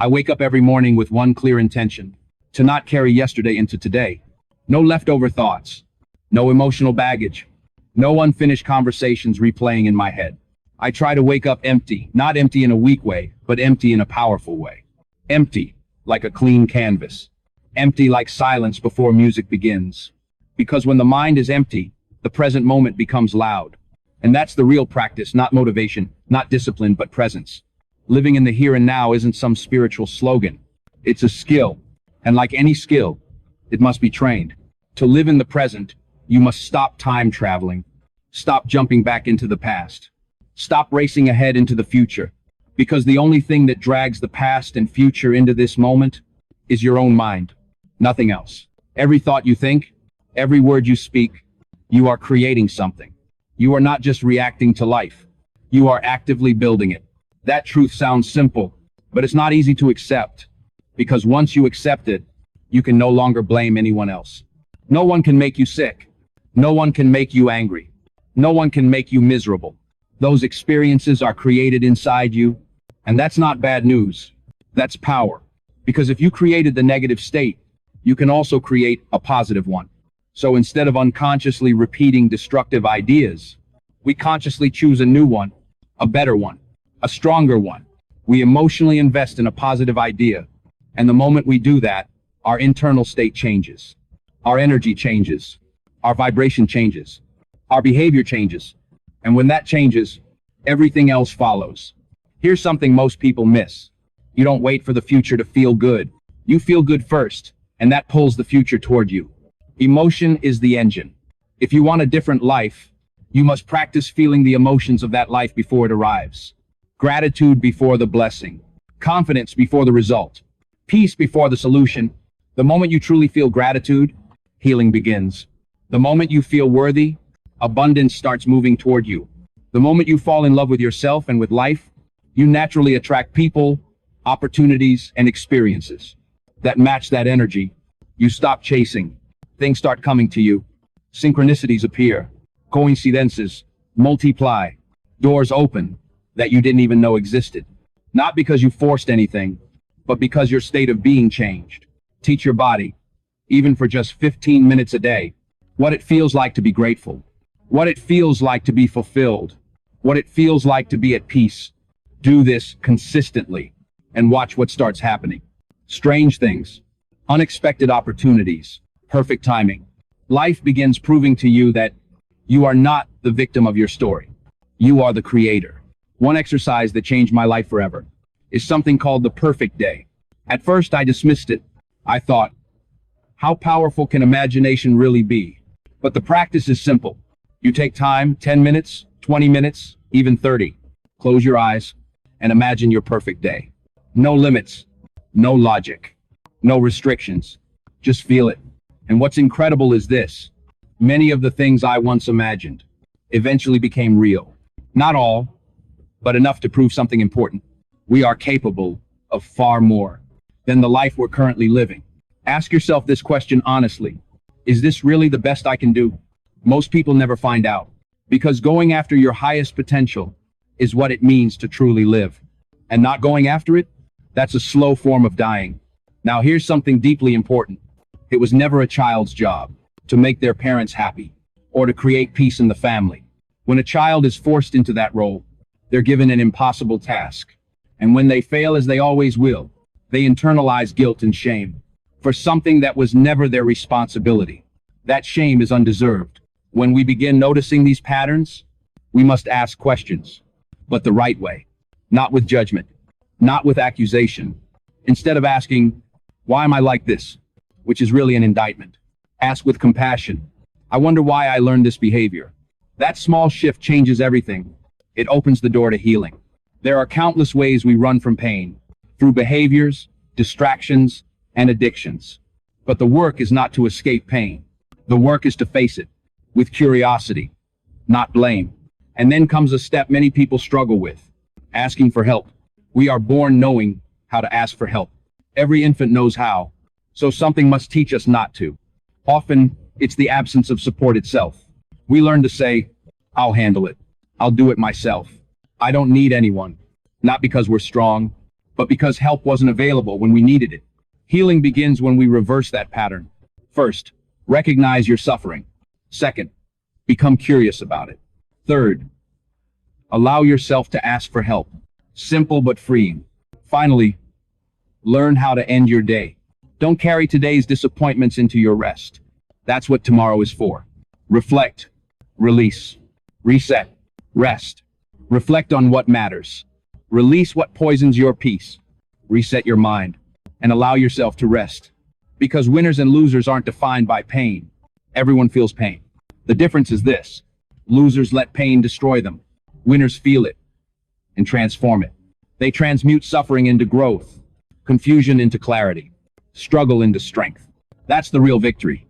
I wake up every morning with one clear intention: to not carry yesterday into today. No leftover thoughts, no emotional baggage, no unfinished conversations replaying in my head. I try to wake up empty, not empty in a weak way, but empty in a powerful way. Empty, like a clean canvas. Empty like silence before music begins. Because when the mind is empty, the present moment becomes loud. And that's the real practice, not motivation, not discipline, but presence. Living in the here and now isn't some spiritual slogan. It's a skill. And like any skill, it must be trained. To live in the present, you must stop time traveling. Stop jumping back into the past. Stop racing ahead into the future. Because the only thing that drags the past and future into this moment is your own mind. Nothing else. Every thought you think, every word you speak, you are creating something. You are not just reacting to life. You are actively building it. That truth sounds simple, but it's not easy to accept. Because once you accept it, you can no longer blame anyone else. No one can make you sick. No one can make you angry. No one can make you miserable. Those experiences are created inside you, and that's not bad news. That's power. Because if you created the negative state, you can also create a positive one. So instead of unconsciously repeating destructive ideas, we consciously choose a new one, a better one, a stronger one. We emotionally invest in a positive idea. And the moment we do that, our internal state changes. Our energy changes. Our vibration changes. Our behavior changes. And when that changes, everything else follows. Here's something most people miss. You don't wait for the future to feel good. You feel good first, and that pulls the future toward you. Emotion is the engine. If you want a different life, you must practice feeling the emotions of that life before it arrives. Gratitude before the blessing. Confidence before the result. Peace before the solution. The moment you truly feel gratitude, healing begins. The moment you feel worthy, abundance starts moving toward you. The moment you fall in love with yourself and with life, you naturally attract people, opportunities, and experiences that match that energy. You stop chasing. Things start coming to you. Synchronicities appear. Coincidences multiply. Doors open that you didn't even know existed. Not because you forced anything, but because your state of being changed. Teach your body, even for just 15 minutes a day, what it feels like to be grateful, what it feels like to be fulfilled, what it feels like to be at peace. Do this consistently and watch what starts happening. Strange things, unexpected opportunities, perfect timing. Life begins proving to you that you are not the victim of your story. You are the creator. One exercise that changed my life forever is something called the perfect day. At first I dismissed it. I thought, how powerful can imagination really be? But the practice is simple. You take time, 10 minutes, 20 minutes, even 30. Close your eyes and imagine your perfect day. No limits, no logic, no restrictions. Just feel it. And what's incredible is this. Many of the things I once imagined eventually became real. Not all, but enough to prove something important. We are capable of far more than the life we're currently living. Ask yourself this question honestly. Is this really the best I can do? Most people never find out, because going after your highest potential is what it means to truly live. And not going after it, that's a slow form of dying. Now here's something deeply important. It was never a child's job to make their parents happy or to create peace in the family. When a child is forced into that role, they're given an impossible task. And when they fail, as they always will, they internalize guilt and shame for something that was never their responsibility. That shame is undeserved. When we begin noticing these patterns, we must ask questions, but the right way, not with judgment, not with accusation. Instead of asking, why am I like this? Which is really an indictment. Ask with compassion. I wonder why I learned this behavior. That small shift changes everything. It opens the door to healing. There are countless ways we run from pain, through behaviors, distractions, and addictions. But the work is not to escape pain. The work is to face it, with curiosity, not blame. And then comes a step many people struggle with, asking for help. We are born knowing how to ask for help. Every infant knows how, so something must teach us not to. Often, it's the absence of support itself. We learn to say, I'll handle it. I'll do it myself. I don't need anyone. Not because we're strong, but because help wasn't available when we needed it. Healing begins when we reverse that pattern. First, recognize your suffering. Second, become curious about it. Third, allow yourself to ask for help. Simple but freeing. Finally, learn how to end your day. Don't carry today's disappointments into your rest. That's what tomorrow is for. Reflect, release, reset, rest. Reflect on what matters. Release what poisons your peace. Reset your mind and allow yourself to rest. Because winners and losers aren't defined by pain. Everyone feels pain. The difference is this: losers let pain destroy them. Winners feel it and transform it. They transmute suffering into growth, confusion into clarity, struggle into strength. That's the real victory.